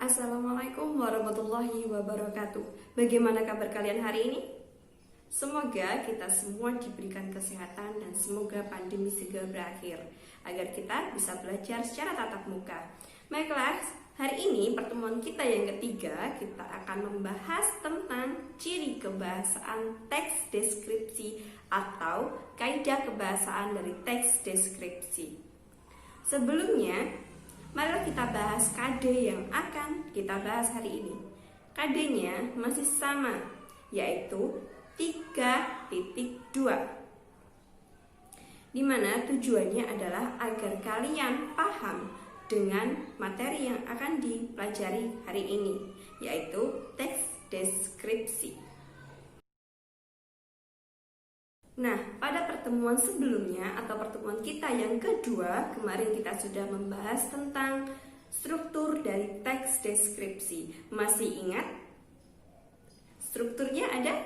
Assalamualaikum warahmatullahi wabarakatuh. Bagaimana kabar kalian hari ini? Semoga kita semua diberikan kesehatan dan semoga pandemi segera berakhir agar kita bisa belajar secara tatap muka. Baiklah, hari ini pertemuan kita yang ketiga, kita akan membahas tentang ciri kebahasaan teks deskripsi atau kaidah kebahasaan dari teks deskripsi. Sebelumnya, mari kita bahas kade yang akan kita bahas hari ini. Kadenya masih sama, yaitu 3.2, dimana tujuannya adalah agar kalian paham dengan materi yang akan dipelajari hari ini, yaitu teks deskripsi. Nah, pada pertemuan sebelumnya atau pertemuan kita yang kedua, kemarin kita sudah membahas tentang struktur dari teks deskripsi. Masih ingat? Strukturnya ada?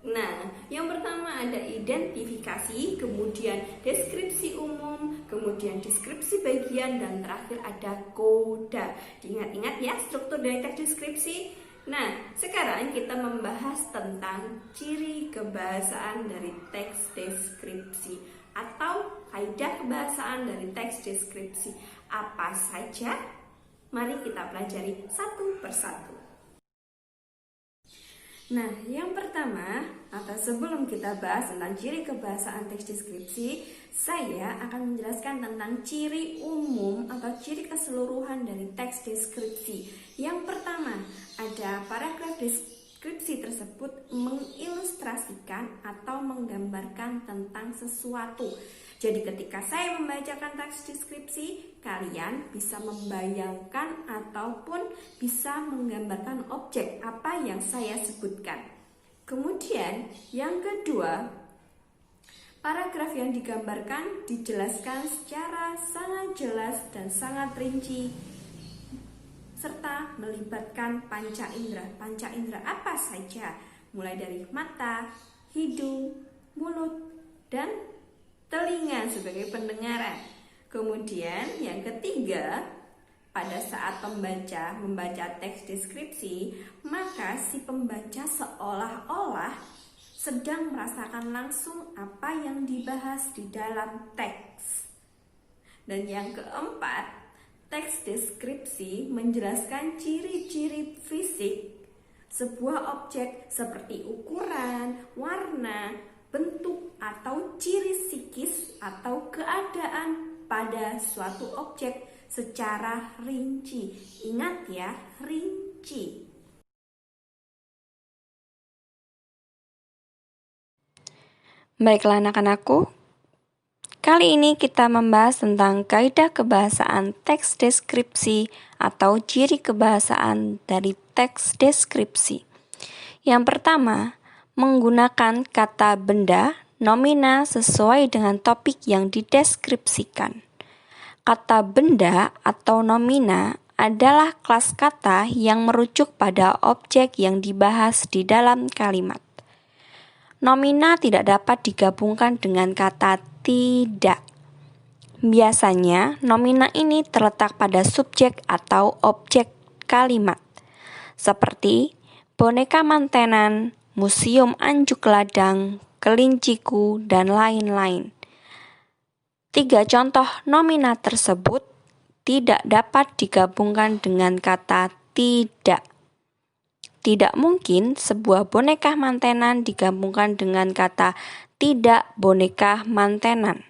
Nah, yang pertama ada identifikasi, kemudian deskripsi umum, kemudian deskripsi bagian, dan terakhir ada koda. Diingat-ingat ya struktur dari teks deskripsi. Nah, sekarang kita membahas tentang ciri kebahasaan dari teks deskripsi atau kaidah kebahasaan dari teks deskripsi. Apa saja? Mari kita pelajari satu persatu. Nah, yang pertama, atau sebelum kita bahas tentang ciri kebahasaan teks deskripsi, saya akan menjelaskan tentang ciri umum atau ciri keseluruhan dari teks deskripsi. Yang pertama, ada paragraf deskripsi tersebut mengilustrasikan atau menggambarkan tentang sesuatu. Jadi ketika saya membacakan teks deskripsi, kalian bisa membayangkan ataupun bisa menggambarkan objek apa yang saya sebutkan. Kemudian yang kedua, paragraf yang digambarkan dijelaskan secara sangat jelas dan sangat rinci serta melibatkan panca indera. Panca indera apa saja? Mulai dari mata, hidung, mulut, dan telinga sebagai pendengaran. Kemudian yang ketiga, pada saat pembaca membaca teks deskripsi, maka si pembaca seolah-olah sedang merasakan langsung apa yang dibahas di dalam teks. Dan yang keempat, teks deskripsi menjelaskan ciri-ciri fisik sebuah objek seperti ukuran, warna, bentuk atau ciri psikis atau keadaan pada suatu objek secara rinci. Ingat ya, rinci. Baiklah anak-anakku, kali ini kita membahas tentang kaidah kebahasaan teks deskripsi atau ciri kebahasaan dari teks deskripsi. Yang pertama, menggunakan kata benda, nomina sesuai dengan topik yang dideskripsikan. Kata benda atau nomina adalah kelas kata yang merujuk pada objek yang dibahas di dalam kalimat. Nomina tidak dapat digabungkan dengan kata tidak. Biasanya, nomina ini terletak pada subjek atau objek kalimat, seperti boneka mantenan, museum Anjuk Ladang, kelinciku, dan lain-lain. 3 contoh nomina tersebut tidak dapat digabungkan dengan kata tidak. Tidak mungkin sebuah boneka mantenan digabungkan dengan kata tidak boneka mantenan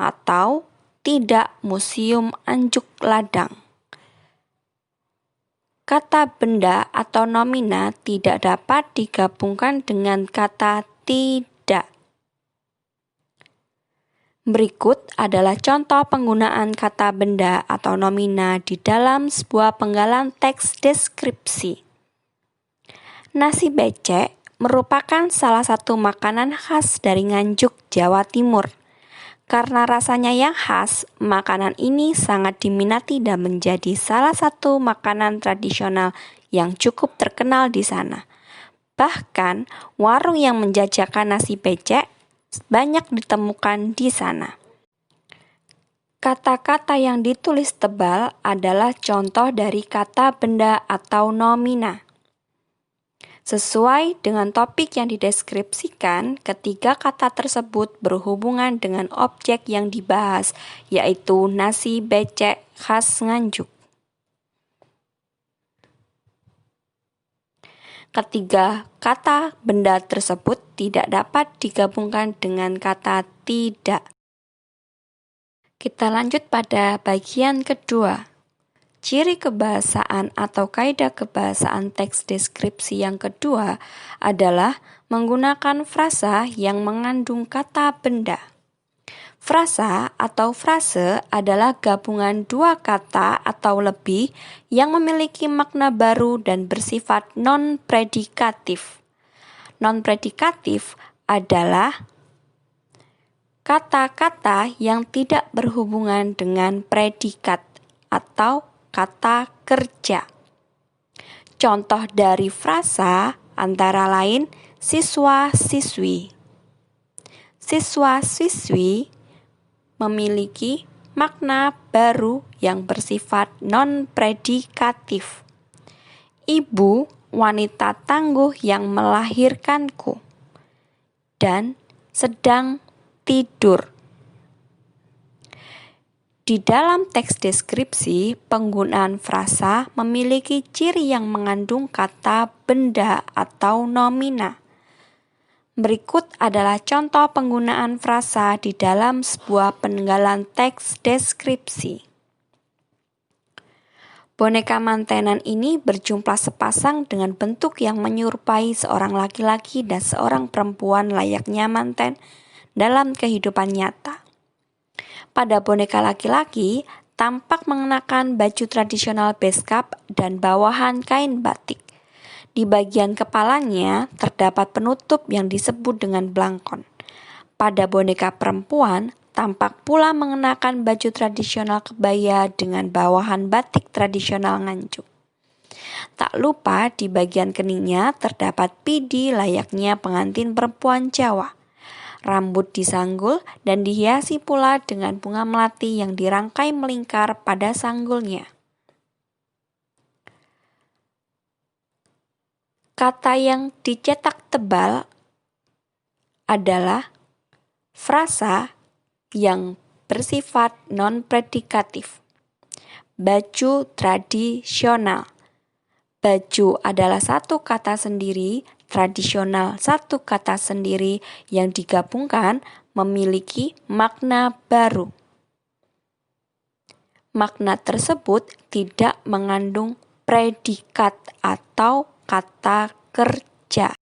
atau tidak museum Anjuk Ladang. Kata benda atau nomina tidak dapat digabungkan dengan kata tidak. Berikut adalah contoh penggunaan kata benda atau nomina di dalam sebuah penggalan teks deskripsi. Nasi becek merupakan salah satu makanan khas dari Nganjuk, Jawa Timur. Karena rasanya yang khas, makanan ini sangat diminati dan menjadi salah satu makanan tradisional yang cukup terkenal di sana. Bahkan, warung yang menjajakan nasi becek banyak ditemukan di sana. Kata-kata yang ditulis tebal adalah contoh dari kata benda atau nomina. Sesuai dengan topik yang dideskripsikan, ketiga kata tersebut berhubungan dengan objek yang dibahas, yaitu nasi becek khas Nganjuk. Ketiga kata benda tersebut tidak dapat digabungkan dengan kata tidak. Kita lanjut pada bagian kedua. Ciri kebahasaan atau kaidah kebahasaan teks deskripsi yang kedua adalah menggunakan frasa yang mengandung kata benda. Frasa atau frase adalah gabungan dua kata atau lebih yang memiliki makna baru dan bersifat non-predikatif. Non-predikatif adalah kata-kata yang tidak berhubungan dengan predikat atau kata kerja. Contoh dari frasa antara lain siswa-siswi. Siswa-siswi memiliki makna baru yang bersifat non-predikatif. Ibu wanita tangguh yang melahirkanku dan sedang tidur. Di dalam teks deskripsi, penggunaan frasa memiliki ciri yang mengandung kata benda atau nomina. Berikut adalah contoh penggunaan frasa di dalam sebuah peninggalan teks deskripsi. Boneka mantenan ini berjumlah sepasang dengan bentuk yang menyerupai seorang laki-laki dan seorang perempuan layaknya manten dalam kehidupan nyata. Pada boneka laki-laki, tampak mengenakan baju tradisional beskap dan bawahan kain batik. Di bagian kepalanya terdapat penutup yang disebut dengan blangkon. Pada boneka perempuan, tampak pula mengenakan baju tradisional kebaya dengan bawahan batik tradisional Nganjuk. Tak lupa di bagian keningnya terdapat pidi layaknya pengantin perempuan Jawa. Rambut disanggul dan dihiasi pula dengan bunga melati yang dirangkai melingkar pada sanggulnya. Kata yang dicetak tebal adalah frasa yang bersifat non-predikatif. Baju tradisional. Baju adalah satu kata sendiri, tradisional satu kata sendiri yang digabungkan memiliki makna baru. Makna tersebut tidak mengandung predikat atau kata kerja.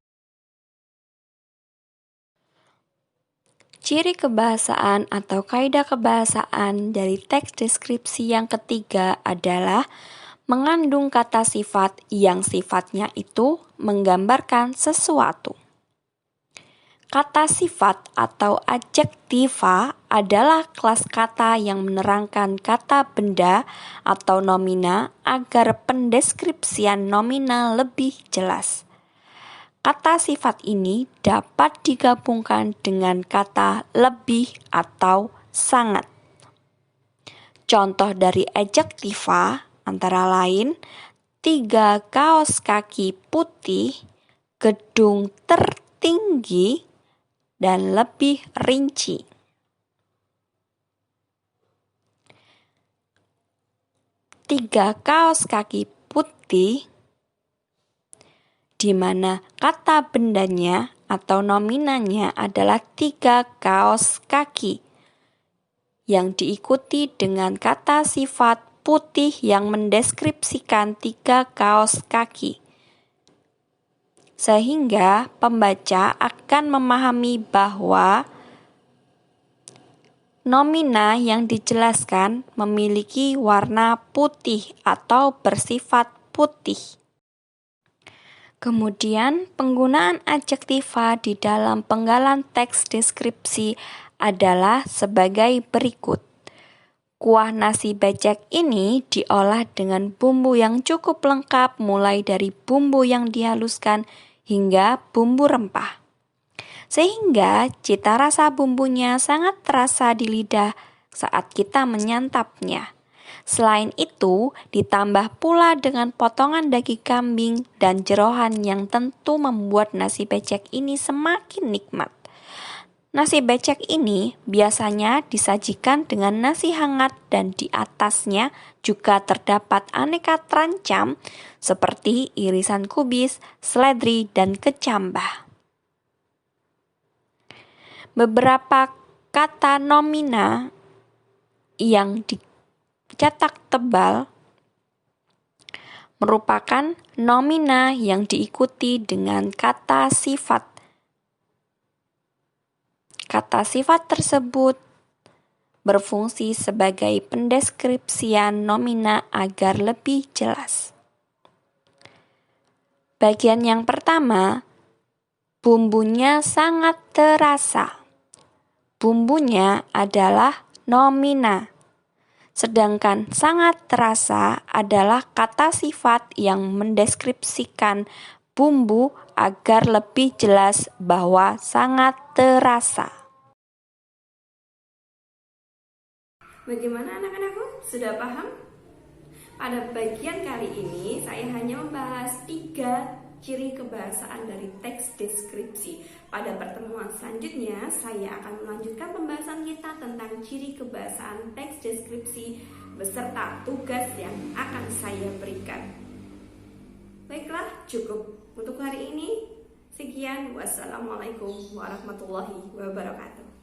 Ciri kebahasaan atau kaidah kebahasaan dari teks deskripsi yang ketiga adalah mengandung kata sifat yang sifatnya itu menggambarkan sesuatu. Kata sifat atau adjektiva adalah kelas kata yang menerangkan kata benda atau nomina agar pendeskripsian nomina lebih jelas. Kata sifat ini dapat digabungkan dengan kata lebih atau sangat. Contoh dari adjektiva antara lain 3 kaos kaki putih, gedung tertinggi, dan lebih rinci. Tiga kaos kaki putih, di mana kata bendanya atau nominanya adalah 3 kaos kaki, yang diikuti dengan kata sifat putih yang mendeskripsikan 3 kaos kaki. Sehingga pembaca akan memahami bahwa nomina yang dijelaskan memiliki warna putih atau bersifat putih. Kemudian penggunaan adjektiva di dalam penggalan teks deskripsi adalah sebagai berikut. Kuah nasi becek ini diolah dengan bumbu yang cukup lengkap mulai dari bumbu yang dihaluskan hingga bumbu rempah. Sehingga cita rasa bumbunya sangat terasa di lidah saat kita menyantapnya. Selain itu, ditambah pula dengan potongan daging kambing dan jeroan yang tentu membuat nasi becek ini semakin nikmat. Nasi becek ini biasanya disajikan dengan nasi hangat dan di atasnya juga terdapat aneka terancam seperti irisan kubis, seledri, dan kecambah. Beberapa kata nomina yang dicetak tebal merupakan nomina yang diikuti dengan kata sifat. Kata sifat tersebut berfungsi sebagai pendeskripsian nomina agar lebih jelas. Bagian yang pertama, bumbunya sangat terasa. Bumbunya adalah nomina. Sedangkan sangat terasa adalah kata sifat yang mendeskripsikan bumbu agar lebih jelas bahwa sangat terasa. Bagaimana anak-anakku? Sudah paham? Pada bagian kali ini saya hanya membahas 3 ciri kebahasaan dari teks deskripsi. Pada pertemuan selanjutnya saya akan melanjutkan pembahasan kita tentang ciri kebahasaan teks deskripsi beserta tugas yang akan saya berikan. Baiklah, cukup untuk hari ini. Sekian, wassalamualaikum warahmatullahi wabarakatuh.